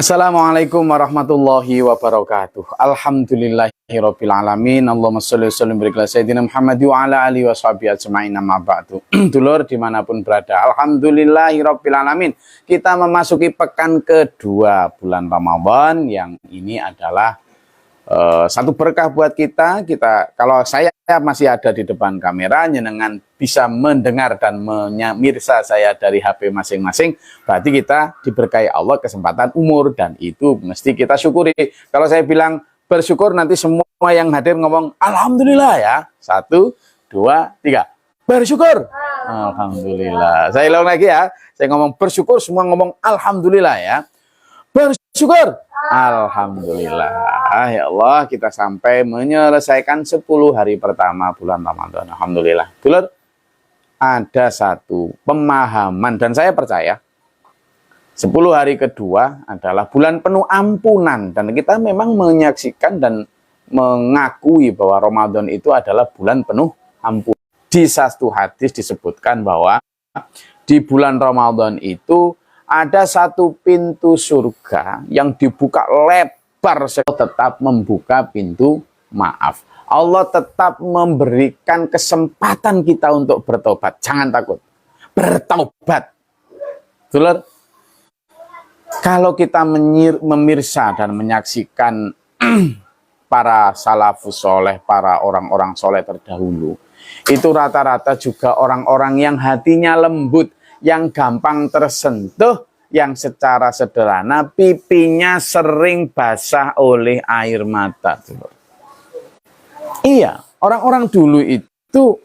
Assalamualaikum warahmatullahi wabarakatuh. Alhamdulillahirabbil alamin. Allahumma sholli wa sallim ala sayyidina Muhammad wa ala alihi washabihi ajmain, amma ba'du. Dulur dimanapun berada, alhamdulillahirabbil alamin. Kita memasuki pekan kedua bulan Ramadan, yang ini adalah satu berkah buat kita. Kalau saya masih ada di depan kamera, jenengan bisa mendengar dan memirsa saya dari HP masing-masing, berarti kita diberkahi Allah kesempatan umur, dan itu mesti kita syukuri. Kalau saya bilang bersyukur, nanti semua yang hadir ngomong alhamdulillah ya. 1, 2, 3. Bersyukur. Alhamdulillah. Saya ulang lagi ya. Saya ngomong bersyukur, semua ngomong alhamdulillah ya. Bersyukur. Alhamdulillah. Ya Allah, kita sampai menyelesaikan 10 hari pertama bulan Ramadan. Alhamdulillah. Dulur, ada satu pemahaman, dan saya percaya 10 hari kedua adalah bulan penuh ampunan, dan kita memang menyaksikan dan mengakui bahwa Ramadan itu adalah bulan penuh ampunan. Di satu hadis disebutkan bahwa di bulan Ramadan itu ada satu pintu surga yang dibuka lebar, tetap membuka pintu maaf. Allah tetap memberikan kesempatan kita untuk bertobat. Jangan takut, bertobat. Dulur, kalau kita memirsa dan menyaksikan para salafus soleh, para orang-orang soleh terdahulu, itu rata-rata juga orang-orang yang hatinya lembut, yang gampang tersentuh, yang secara sederhana pipinya sering basah oleh air mata. Iya, orang-orang dulu itu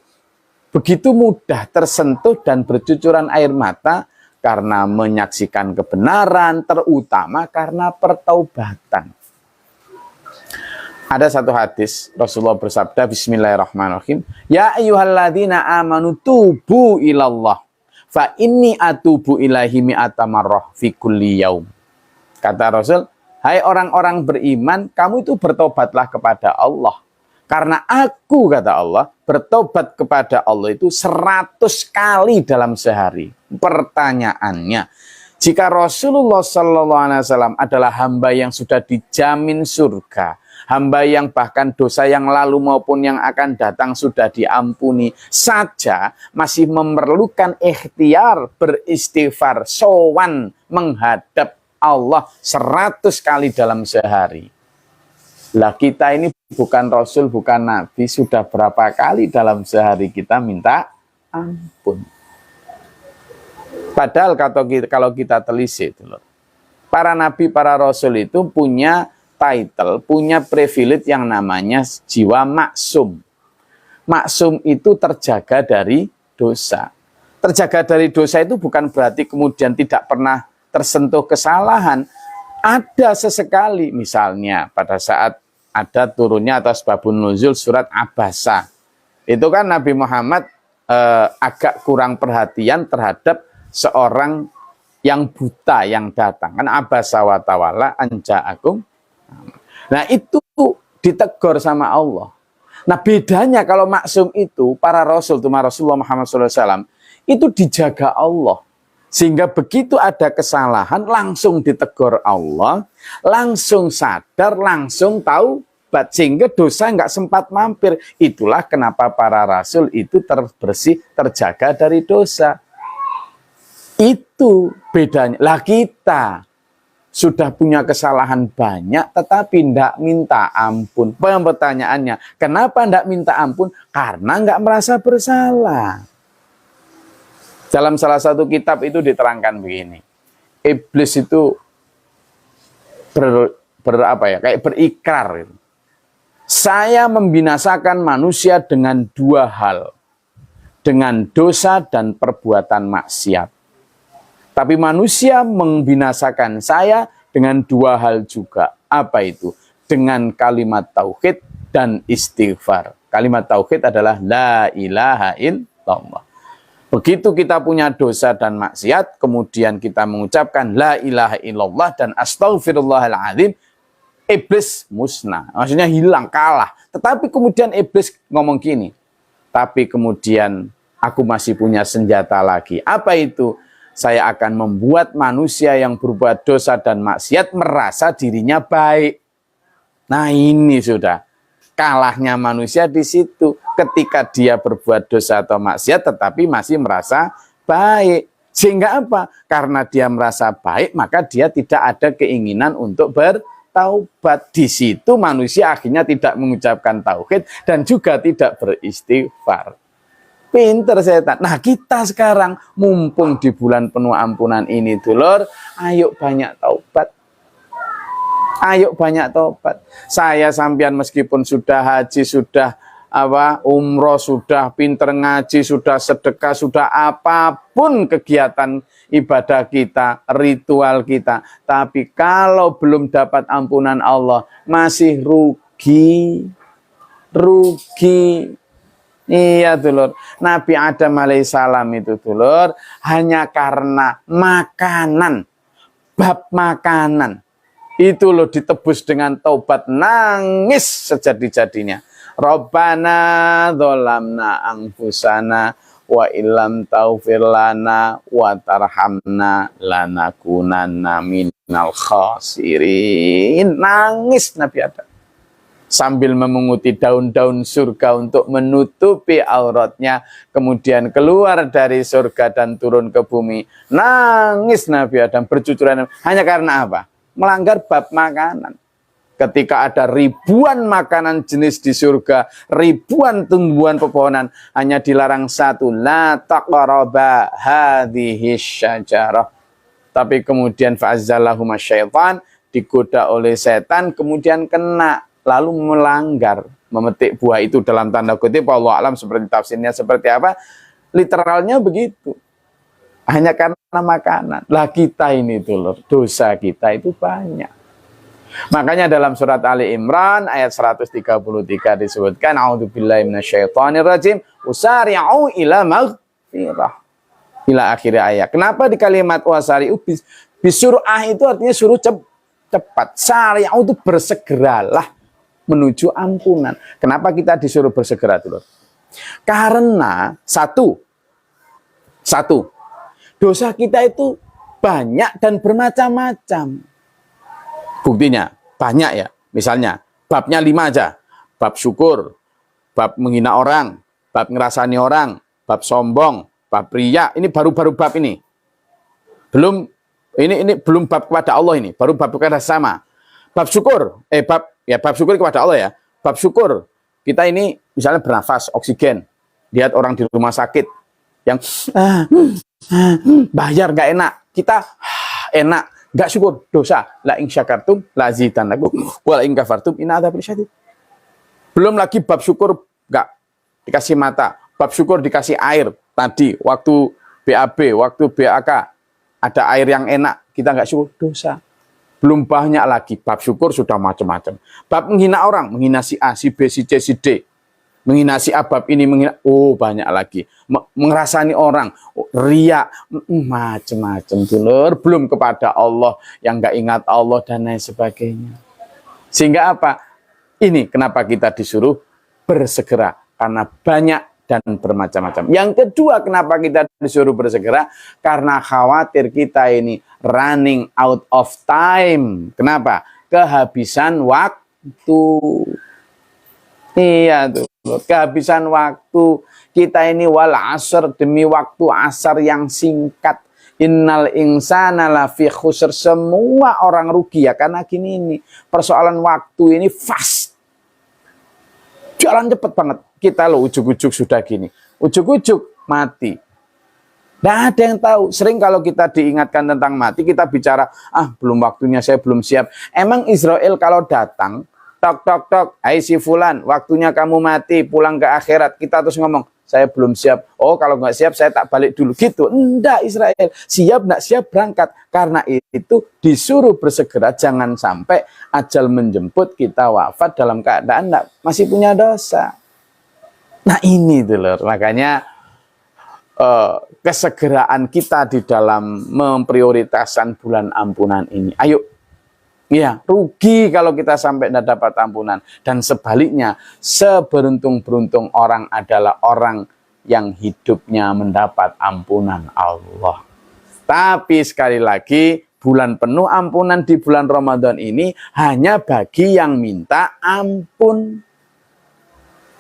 begitu mudah tersentuh dan bercucuran air mata karena menyaksikan kebenaran, terutama karena pertaubatan. Ada satu hadis, Rasulullah bersabda, bismillahirrahmanirrahim, ya ayyuhalladzina amanu tubu ilallah, fa inni atubu ilahi mi'ata marrah fi kulli yaum. Kata Rasul, hai orang-orang beriman, kamu itu bertobatlah kepada Allah. Karena aku, kata Allah, bertobat kepada Allah itu 100 kali dalam sehari. Pertanyaannya, jika Rasulullah SAW adalah hamba yang sudah dijamin surga, hamba yang bahkan dosa yang lalu maupun yang akan datang sudah diampuni saja, masih memerlukan ikhtiar, beristighfar, sowan, menghadap Allah 100 kali dalam sehari. Lah kita ini bukan Rasul, bukan Nabi, sudah berapa kali dalam sehari kita minta ampun? Padahal kalau kita telisik, para Nabi, para Rasul itu punya title, punya privilege yang namanya jiwa maksum. Maksum itu terjaga dari dosa. Terjaga dari dosa itu bukan berarti kemudian tidak pernah tersentuh kesalahan. Ada sesekali, misalnya pada saat ada turunnya atas babun nuzul surat Abasa. Itu kan Nabi Muhammad agak kurang perhatian terhadap seorang yang buta yang datang. Kan Abasa wa tawalla anja'akum. Nah itu ditegur sama Allah. Nah bedanya kalau maksum itu, para Rasul, Rasulullah Muhammad SAW, itu dijaga Allah. Sehingga begitu ada kesalahan, langsung ditegur Allah, langsung sadar, langsung tahu, sehingga dosa nggak sempat mampir. Itulah kenapa para Rasul itu terbersih, terjaga dari dosa. Itu bedanya. Lah kita sudah punya kesalahan banyak, tetapi tidak minta ampun. Pertanyaannya, kenapa tidak minta ampun? Karena nggak merasa bersalah. Dalam salah satu kitab itu diterangkan begini, iblis itu kayak berikrar. Saya membinasakan manusia dengan 2 hal, dengan dosa dan perbuatan maksiat. Tapi manusia membinasakan saya dengan 2 hal juga. Apa itu? Dengan kalimat tauhid dan istighfar. Kalimat tauhid adalah la ilaha illallah. Begitu kita punya dosa dan maksiat, kemudian kita mengucapkan la ilaha illallah dan astaghfirullahaladzim, iblis musnah. Maksudnya hilang, kalah. Tetapi kemudian iblis ngomong gini, tapi kemudian aku masih punya senjata lagi. Apa itu? saya akan membuat manusia yang berbuat dosa dan maksiat merasa dirinya baik. Nah ini sudah kalahnya manusia di situ, ketika dia berbuat dosa atau maksiat tetapi masih merasa baik. Sehingga apa? Karena dia merasa baik, maka dia tidak ada keinginan untuk bertaubat. Di situ manusia akhirnya tidak mengucapkan tauhid dan juga tidak beristighfar. Pinter setan. Nah kita sekarang mumpung di bulan penuh ampunan ini dulur, ayo banyak taubat. Ayo banyak taubat. Saya sampean meskipun sudah haji, sudah umroh, sudah pinter ngaji, sudah sedekah, sudah apapun kegiatan ibadah kita, ritual kita, tapi kalau belum dapat ampunan Allah masih rugi. Iya dulur, Nabi Adam alaihissalam itu dulur hanya karena makanan, bab makanan itu loh ditebus dengan taubat, nangis sejadi-jadinya. Rabbana dzolamna anfusana wa illam taghfir lana wa tarhamna lanakunanna minal khasirin. Nangis Nabi Adam sambil memunguti daun-daun surga untuk menutupi auratnya, kemudian keluar dari surga dan turun ke bumi. Nangis Nabi Adam bercucuran hanya karena apa? Melanggar bab makanan. Ketika ada ribuan makanan jenis di surga, ribuan tumbuhan pepohonan, hanya dilarang satu, la taqraba hadhihi syajarah. Tapi kemudian fa'azzalahuma syaitan, digoda oleh setan, kemudian kena, lalu melanggar, memetik buah itu dalam tanda kutip, Allah alam seperti tafsirnya seperti apa, literalnya begitu. Hanya karena makanan. Lah kita ini dulur, dosa kita itu banyak. Makanya dalam surat Ali Imran ayat 133 disebutkan, a'udzubillahi minasyaitonirrajim, usari'u ila maghfirah. Ila akhir ayat. Kenapa di kalimat wasari'u bisur'ah itu artinya suruh cepat. Sari'u itu bersegeralah menuju ampunan. Kenapa kita disuruh bersegera dulu? Karena satu, dosa kita itu banyak dan bermacam-macam. Buktinya banyak ya. Misalnya babnya 5 aja. Bab syukur, bab menghina orang, bab ngerasani orang, bab sombong, bab riya. Ini baru-baru bab ini. Belum ini belum bab kepada Allah ini, baru bab kepada sama. Bab syukur, bab syukur kepada Allah ya. Bab syukur, kita ini misalnya bernafas, oksigen. Lihat orang di rumah sakit yang bayar nggak enak, kita enak, nggak syukur, dosa. La in syakartum lazidannakum wa la in kafartum inna adzabi syadid. Belum lagi bab syukur nggak dikasih mata, bab syukur dikasih air. Tadi waktu BAB, waktu BAK ada air yang enak, kita nggak syukur, dosa. Belum banyak lagi, bab syukur sudah macam-macam. Bab menghina orang, menghina si A, si B, si C, si D. Menghina si A, bab ini menghina, banyak lagi. Mengerasani orang, riya, macam-macam dulur. Belum kepada Allah, yang nggak ingat Allah dan lain sebagainya. Sehingga apa? Ini kenapa kita disuruh bersegera. Karena banyak dan bermacam-macam. Yang kedua, kenapa kita disuruh bersegera? Karena khawatir kita ini running out of time. Kenapa? Kehabisan waktu. Iya tuh, kehabisan waktu. Kita ini wal asr, demi waktu asar yang singkat. Innal insana lafi khusr, semua orang rugi ya. Karena gini ini, persoalan waktu ini fast. Jalan cepet banget. Kita loh ujuk-ujuk sudah gini. Ujuk-ujuk mati. Nggak ada yang tahu. Sering kalau kita diingatkan tentang mati, kita bicara, belum waktunya, saya belum siap. Emang Israel kalau datang, tok, hai si fulan, waktunya kamu mati, pulang ke akhirat. Kita terus ngomong, saya belum siap. Oh, kalau nggak siap, saya tak balik dulu. Gitu. Enggak, Israel. Siap, nggak siap, berangkat. Karena itu disuruh bersegera, jangan sampai ajal menjemput, kita wafat dalam keadaan masih punya dosa. Nah ini dulur, makanya kesegeraan kita di dalam memprioritaskan bulan ampunan ini. Ayo, ya rugi kalau kita sampai tidak dapat ampunan. Dan sebaliknya, seberuntung-beruntung orang adalah orang yang hidupnya mendapat ampunan Allah. Tapi sekali lagi, bulan penuh ampunan di bulan Ramadan ini hanya bagi yang minta ampun.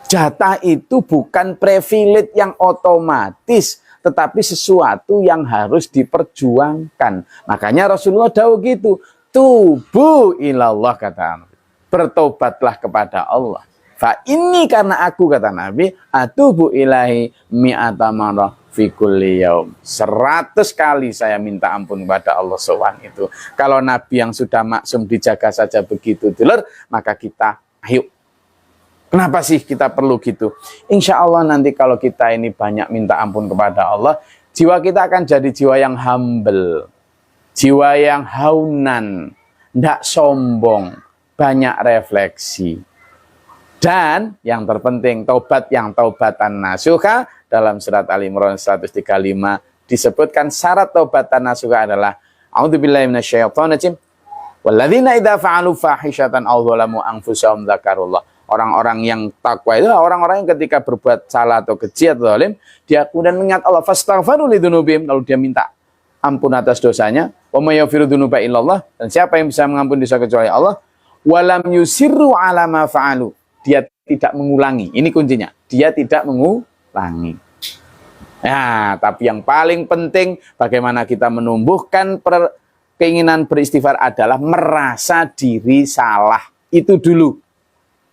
Jatah itu bukan privilege yang otomatis, tetapi sesuatu yang harus diperjuangkan. Makanya Rasulullah dawuh gitu, tubu ilallah, kata Nabi. Bertobatlah kepada Allah. Fa ini karena aku, kata Nabi, atubu ilahi mi'ata marrah fi kulli yaum. 100 kali saya minta ampun kepada Allah sowan itu. Kalau Nabi yang sudah maksum dijaga saja begitu, dulur, maka kita ayo. Kenapa sih kita perlu gitu? Insya Allah nanti kalau kita ini banyak minta ampun kepada Allah, jiwa kita akan jadi jiwa yang humble, jiwa yang haunan, tidak sombong, banyak refleksi. Dan yang terpenting, taubat yang taubatan nasuha. Dalam surat Al-Imran 135 disebutkan syarat taubatan nasuha adalah a'udzubillahi minasyaitonir rajim. Walladzina idza fa'alu fahishatan aw dzalamu anfusahum dzakarullah. Orang-orang yang takwa itu orang-orang yang ketika berbuat salah atau keji atau zalim, dia kemudian mengingat Allah, fastaghfiru lidzunubihim, lalu dia minta ampun atas dosanya. Wa may yaghfiru dzunuba illallah, dan siapa yang bisa mengampuni dosa kecuali Allah. Walam yusirru ala ma fa'alu, dia tidak mengulangi. Ini kuncinya, dia tidak mengulangi. Nah, tapi yang paling penting bagaimana kita menumbuhkan keinginan beristighfar adalah merasa diri salah. Itu dulu.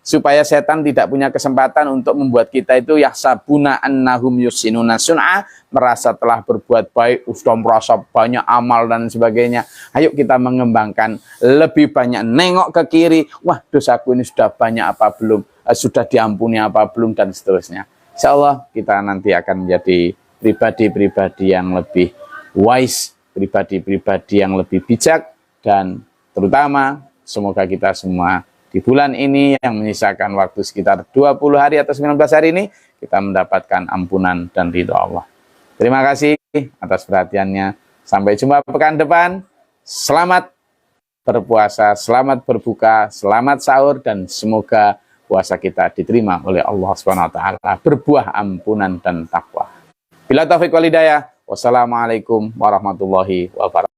Supaya setan tidak punya kesempatan untuk membuat kita itu yahsabuna annahum yusinuna sun'a, merasa telah berbuat baik, sudah merasa banyak amal dan sebagainya. Ayo kita mengembangkan lebih banyak, nengok ke kiri, wah dosaku ini sudah banyak apa belum, sudah diampuni apa belum, dan seterusnya. Insya Allah kita nanti akan menjadi pribadi-pribadi yang lebih wise, pribadi-pribadi yang lebih bijak, dan terutama semoga kita semua di bulan ini yang menyisakan waktu sekitar 20 hari atau 19 hari ini, kita mendapatkan ampunan dan ridho Allah. Terima kasih atas perhatiannya. Sampai jumpa pekan depan. Selamat berpuasa, selamat berbuka, selamat sahur, dan semoga puasa kita diterima oleh Allah SWT, berbuah ampunan dan takwa. Bila taufiq wal hidayah, wassalamualaikum warahmatullahi wabarakatuh.